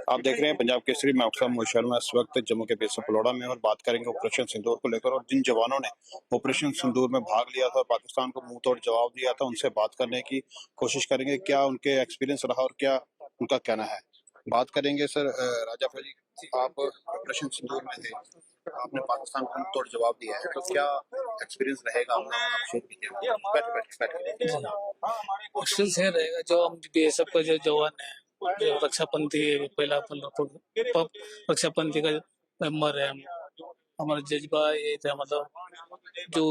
आप देख रहे हैं पंजाब केसरी में आपका मोहित शर्मा इस वक्त जम्मू के बेस पलोड़ा में और बात करेंगे ऑपरेशन सिंदूर को लेकर और जिन जवानों ने ऑपरेशन सिंदूर में भाग लिया था और पाकिस्तान को मुंह तोड़ जवाब दिया था उनसे बात करने की कोशिश करेंगे क्या उनके एक्सपीरियंस रहा और क्या उनका कहना है। बात करेंगे सर राजा फजी, आप ऑपरेशन सिंदूर में थे, आपने पाकिस्तान को मुंह तोड़ जवाब दिया है, तो क्या एक्सपीरियंस रहेगा अपना आप शेयर कीजिए। मुश्किल से रहेगा जो हम बीएसएफ का जो जवान है, जो रक्षापंथी पहला रक्षापंथी का मेंबर है हम। हमारा जज्बा ये था, मतलब जो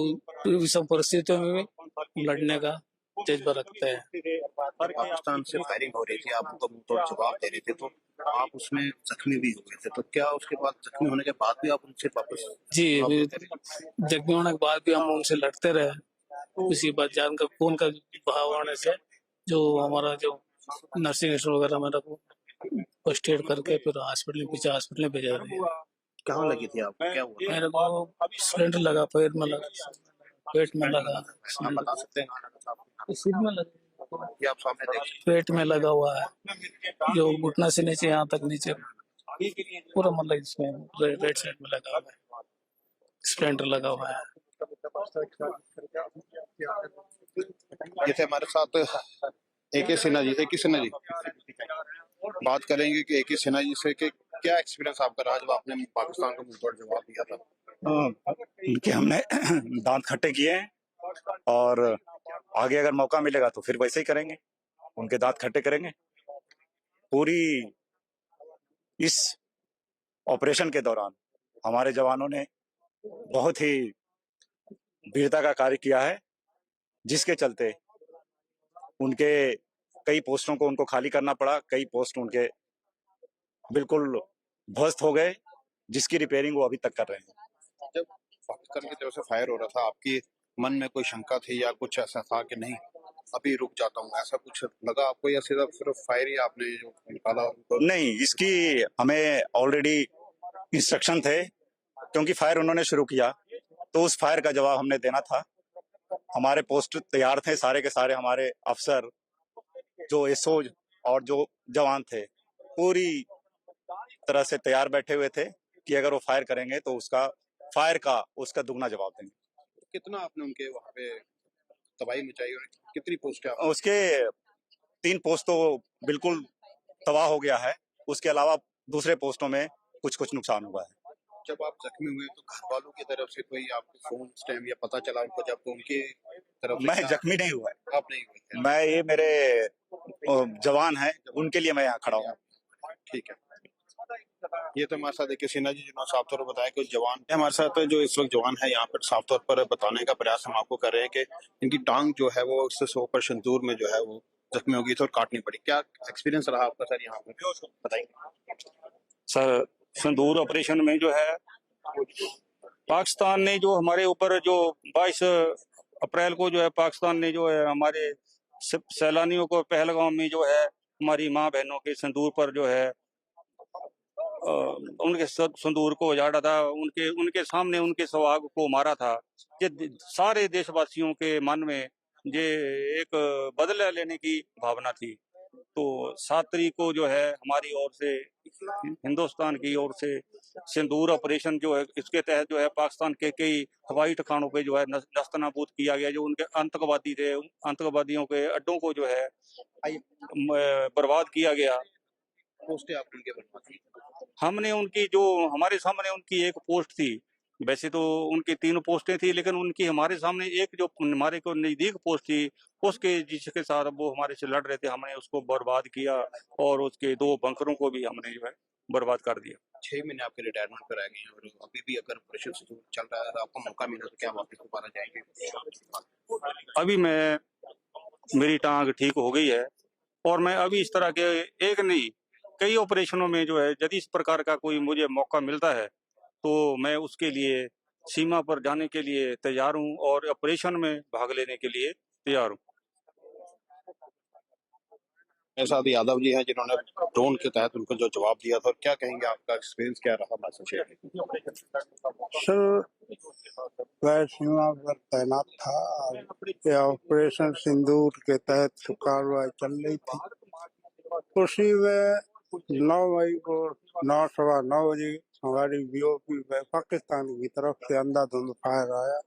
सब परिस्थितियों में भी लड़ने का जज्बा रखते हैं। पाकिस्तान से फायरिंग हो रही थी, आप उनको मुंह तोड़ जवाब दे रहे थे, तो आप उसमें जख्मी भी हो गए थे, तो क्या उसके बाद जख्मी होने के बाद भी आप उनसे वापस जी, जवाब देते रहे? जख्मी होने के बाद भी हम उनसे लड़ते रहे। उसी बात जान का खून का बहाव होने से जो हमारा जो नर्सिंग स्टोर वगैरह में रखो फर्स्ट एड करके फिर हॉस्पिटल में भेजा दिया। कहाँ लगी थी आपको, क्या हुआ? मेरे को सिलेंडर लगा, पैर में लगा, पेट में लगा, आप बता सकते हैं कहाँ लगा था आपको? सिर में लगा, ये आप सामने देख सकते पेट में लगा हुआ है, जो घुटना से नीचे यहाँ तक नीचे पूरा, मतलब इसमें राइट साइड में लगा हुआ है, सिलेंडर लगा हुआ है। हैं। ये थे हमारे साथ AK सिन्हा जी। AK सिन्हा जी, बात करेंगे कि AK सिन्हा जी से कि क्या एक्सपीरियंस आपका रहा जब आपने पाकिस्तान को मुंह तोड़ जवाब दिया था? इनके हमने दांत खट्टे किए हैं और आगे अगर मौका मिलेगा तो फिर वैसे ही करेंगे, उनके दांत खट्टे करेंगे। पूरी इस ऑपरेशन के दौरान हमारे जवानों ने बहुत ही वीरता का कार्य किया है, जिसके चलते उनके कई पोस्टों को उनको खाली करना पड़ा, कई पोस्ट उनके बिल्कुल ध्वस्त हो गए, जिसकी रिपेयरिंग वो अभी तक कर रहे हैं। जब पाकिस्तान की तरफ से फायर हो रहा था, आपकी मन में कोई शंका थी या कुछ ऐसा था कि नहीं अभी रुक जाता हूँ, ऐसा कुछ लगा आपको, या सीधा सिर्फ फायर ही आपने जो निकाला उनको? नहीं, इसकी हमें ऑलरेडी इंस्ट्रक्शन थे, क्योंकि फायर उन्होंने शुरू किया तो उस फायर का जवाब हमने देना था। हमारे पोस्ट तैयार थे, सारे के सारे हमारे अफसर, जो एसओ और जो जवान थे, पूरी तरह से तैयार बैठे हुए थे कि अगर वो फायर करेंगे तो उसका दुगना जवाब देंगे। कितना आपने उनके वहाँ पे तबाही मचाई और कितनी पोस्ट है उसके 3 पोस्ट तो बिल्कुल तबाह हो गया है, उसके अलावा दूसरे पोस्टों में कुछ नुकसान हुआ है। जब आप जख्मी हुए तो घर वालों की तरफ से कोई आपको फोन स्टैम्प या पता चला उनको, जब तो उनकी तरफ से? मैं जख्मी नहीं हुआ है, आप नहीं हुए? मैं, ये मेरे जवान हैं, उनके लिए मैं यहाँ खड़ा हूँ। ठीक है। ये तो हमारे साथ एक सिन्हा जी जिन्होंने साफ तौर पर बताया कि जवान हमारे साथ जो इस वक्त जवान है यहाँ पर साफ तौर पर बताने का प्रयास हम आपको कर रहे हैं कि इनकी टांग जो है वो इससे ऑपरेशन सिंदूर में जो है वो जख्मी हो गई थी और काटनी पड़ी। क्या एक्सपीरियंस रहा आपका सर यहाँ पर, बताइए। सर, सिंदूर ऑपरेशन में जो है पाकिस्तान ने जो हमारे ऊपर जो 22 अप्रैल को जो है पाकिस्तान ने जो है हमारे सैलानियों को पहलगाम में जो है हमारी माँ बहनों के सिंदूर पर जो है उनके सिंदूर को उजाड़ा था, उनके सामने उनके सुहाग को मारा था। ये सारे देशवासियों के मन में ये एक बदला लेने की भावना थी। तो 7 तारीख को जो है हमारी ओर से, हिंदुस्तान की ओर से सिंदूर ऑपरेशन जो है, इसके तहत जो है पाकिस्तान के कई हवाई ठिकानों पे जो है नस्तनाबूद किया गया। जो उनके आतंकवादी थे, आतंकवादियों के अड्डों को जो है बर्बाद किया गया। पोस्टें आपने उनके बनवाई? हमने उनकी जो हमारे सामने उनकी एक पोस्ट थी, वैसे तो उनकी 3 पोस्टें थी, लेकिन उनकी हमारे सामने एक जो हमारे को नजदीक पोस्ट थी, उसके जिसके साथ वो हमारे से लड़ रहे थे, हमने उसको बर्बाद किया और उसके 2 बंकरों को भी हमने जो है बर्बाद कर दिया। 6 महीने आपके रिटायरमेंट पर आ गए हैं और अभी भी अगर ऑपरेशन सिंदूर चल रहा है तो आपको मौका मिला तो क्या वापस दोबारा जाएंगे? अभी मेरी टांग ठीक हो गई है और मैं अभी इस तरह के एक नहीं कई ऑपरेशनों में जो है यदि इस प्रकार का कोई मुझे मौका मिलता है तो मैं उसके लिए सीमा पर जाने के लिए तैयार हूं और ऑपरेशन में भाग लेने के लिए तैयार हूं। मेरे साथ यादव जी हैं जिन्होंने ड्रोन के तहत उनको जो जवाब दिया था, और क्या कहेंगे, आपका एक्सपीरियंस क्या रहा? सर, मैं सीमा पर तैनात था। यह ऑपरेशन सिंदूर के तहत कार्रवाई चल रही थी। उसी में 9 मई को 9:15 हमारी बीओपी में पाकिस्तान की तरफ से अंधाधुंध फायर आया,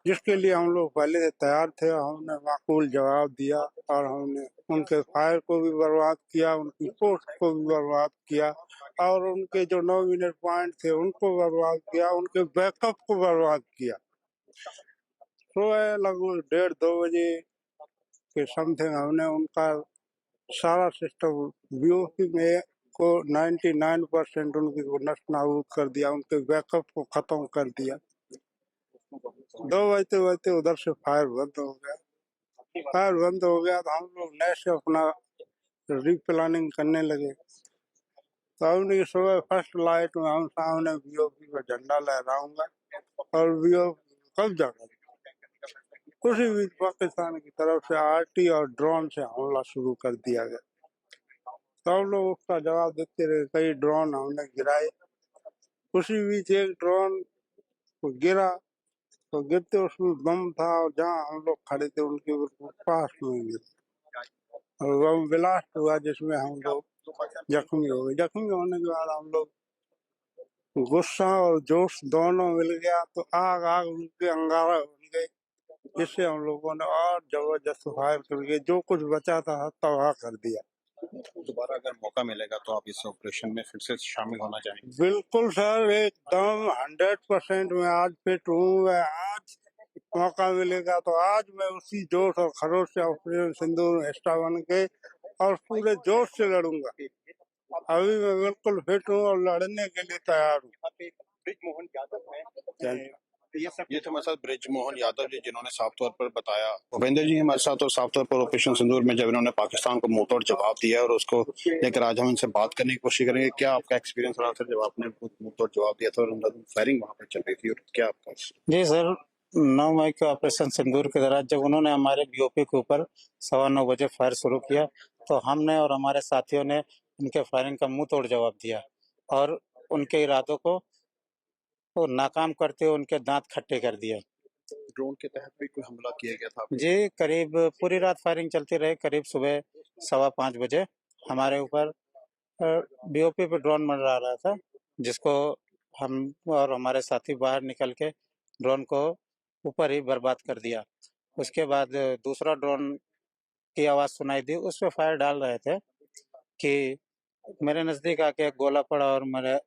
जिसके लिए हम लोग पहले से तैयार थे। हमने माकूल जवाब दिया और हमने उनके फायर को भी बर्बाद किया, उनकी पोस्ट को भी बर्बाद किया और उनके जो 9 मिनट पॉइंट थे उनको बर्बाद किया, उनके बैकअप को बर्बाद किया। सुबह लगभग 1:30-2 बजे के समथिंग हमने उनका सारा सिस्टम बीओपी में को 99% उनकी को नष्ट नाबूद कर दिया, उनके बैकअप को खत्म कर दिया। 2 बजते बजते उधर से फायर बंद हो गया। फायर बंद हो गया तो हम लोग नए से अपना रीप्लानिंग करने लगे। तो हमने सुबह फर्स्ट लाइट में हम सामने बीओपी का झंडा लहराऊंगा और बीओपी कब्जा कर उसी बीच पाकिस्तान की तरफ से आरटी और ड्रोन से हमला शुरू कर दिया गया। तो हम लोग उसका जवाब देते रहे, कई ड्रोन हमने गिराए। उसी बीच एक ड्रोन गिरा तो गिरते उसमें बम था और जहाँ हम लोग खड़े थे उनके बिल्कुल पास में गिरा और बम ब्लास्ट हुआ, जिसमें हम लोग जख्मी हो गए। जख्मी होने के बाद हम लोग गुस्सा और जोश दोनों मिल गया तो आग आग उनके अंगारा बन गए, जिससे हम लोगों ने और जबरदस्त फायर करके जो कुछ बचा था तबाह कर दिया। दोबारा अगर मौका मिलेगा तो आप इस ऑपरेशन में फिर से शामिल होना चाहेंगे? बिल्कुल सर, एकदम 100% मैं आज फिट हूँ। मैं आज मौका मिलेगा तो आज मैं उसी जोश और खरोश से ऑपरेशन सिंदूर में हिस्सा बन के और पूरे जोश से लड़ूंगा। अभी मैं बिल्कुल फिट हूँ और लड़ने के लिए तैयार हूँ। ये थे हमारे साथ ब्रिजमोहन यादव जी, जिन्होंने साफ तौर पर बताया। भूपेंद्र जी हमारे साथ और साफ तौर पर ऑपरेशन सिंदूर में जब इन्होंने पाकिस्तान को मुंहतोड़ जवाब दिया और उसको लेकर आज हम इनसे बात करने की कोशिश करेंगे। क्या आपका एक्सपीरियंस रहा सर जब आपने मुंहतोड़ जवाब दिया था और फायरिंग वहां पर चल रही थी, और क्या आपका? जी सर, 9 मई के ऑपरेशन सिंदूर के दौरान जब उन्होंने हमारे बीओपी के ऊपर 9:15 फायर शुरू किया तो हमने और हमारे साथियों ने उनके फायरिंग का मुंह तोड़ जवाब दिया और उनके इरादों को नाकाम करते हुए उनके दांत खट्टे कर दिए। ड्रोन के तहत भी कोई हमला किया गया था? जी, करीब पूरी रात फायरिंग चलती रही। करीब सुबह 5:15 बजे हमारे ऊपर बीओपी पे ड्रोन मंडरा रहा था, जिसको हम और हमारे साथी बाहर निकल के ड्रोन को ऊपर ही बर्बाद कर दिया। उसके बाद दूसरा ड्रोन की आवाज़ सुनाई दी, उस पे फायर डाल रहे थे कि मेरे नज़दीक आके एक गोला पड़ा और मेरा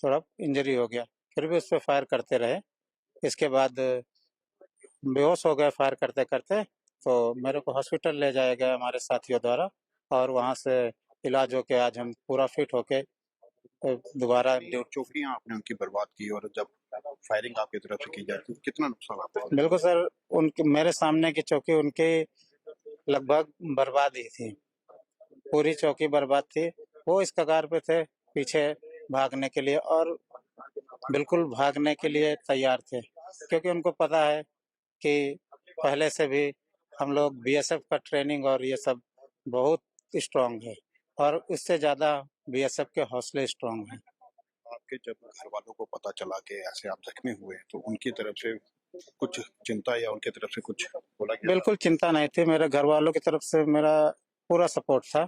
थोड़ा इंजरी हो गया। फिर भी उस पे फायर करते रहे। इसके बाद बेहोश हो गए फायर करते करते, तो मेरे को हॉस्पिटल ले जाया गया हमारे साथियों द्वारा और वहाँ से इलाज होके आज हम पूरा फिट होके दोबारा चौकियां आपने उनकी बर्बाद की और जब फायरिंग आपकी तरफ से की जाती है कितना नुकसान आपको? बिल्कुल सर, उनके मेरे सामने की चौकी उनकी लगभग बर्बाद ही थी, पूरी चौकी बर्बाद थी। वो इस कगार पे थे पीछे भागने के लिए और बिल्कुल भागने के लिए तैयार थे, क्योंकि उनको पता है कि पहले से भी हम लोग बीएसएफ का ट्रेनिंग और ये सब बहुत स्ट्रांग है और उससे ज़्यादा बीएसएफ के हौसले स्ट्रांग हैं। आपके जब घर वालों को पता चला कि ऐसे आप जख्मी हुए तो उनकी तरफ से कुछ चिंता या उनकी तरफ से कुछ बोला गया? बिल्कुल चिंता नहीं थी, मेरे घर वालों की तरफ से मेरा पूरा सपोर्ट था।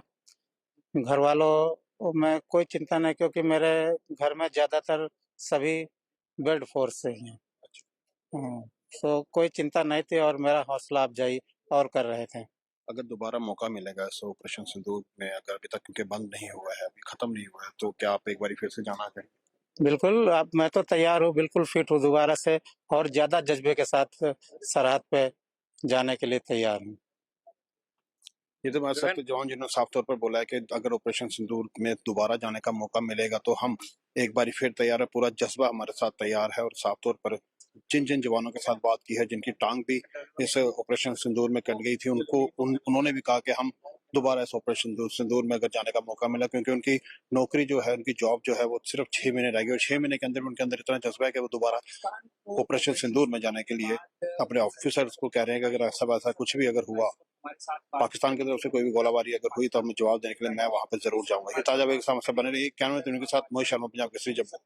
घर वालों में कोई चिंता नहीं, क्योंकि मेरे घर में ज़्यादातर सभी बेल्ट फोर्स से ही हैं। तो कोई चिंता नहीं थी और मेरा हौसला अफजाई और कर रहे थे। अगर दोबारा मौका मिलेगा इस ऑपरेशन सिंदूर में, अगर अभी तक क्योंकि बंद नहीं हुआ है, अभी खत्म नहीं हुआ है, तो क्या आप एक बार फिर से जाना चाहेंगे? बिल्कुल, अब मैं तो तैयार हूँ, बिल्कुल फिट हूँ दोबारा से और ज़्यादा जज्बे के साथ सरहद पे जाने के लिए तैयार हूँ। ये तो हमारे साथ जवान जिन्होंने साफ तौर पर बोला है कि अगर ऑपरेशन सिंदूर में दोबारा जाने का मौका मिलेगा तो हम एक बार फिर तैयार है, पूरा जज्बा हमारे साथ तैयार है। और साफ तौर पर जिन जिन जवानों के साथ बात की है, जिनकी टांग भी इस ऑपरेशन सिंदूर में कट गई थी, उन्होंने भी कहा कि हम दोबारा इस ऑपरेशन सिंदूर में अगर जाने का मौका मिला, क्योंकि उनकी नौकरी जो है, उनकी जॉब जो है वो सिर्फ 6 महीने रह गई और 6 महीने के अंदर उनके अंदर इतना जज्बा है कि वो दोबारा ऑपरेशन सिंदूर में जाने के लिए अपने ऑफिसर्स को कह रहे हैं कि अगर ऐसा वैसा कुछ भी अगर हुआ, पाकिस्तान की तरफ से कोई भी गोलाबारी अगर हुई तो हमें जवाब देने के लिए मैं वहां पर जरूर जाऊंगा। ये ताजा समस्या बने रही। कैमरे के साथ मोहित शर्मा, पंजाब केसरी, जम्मू।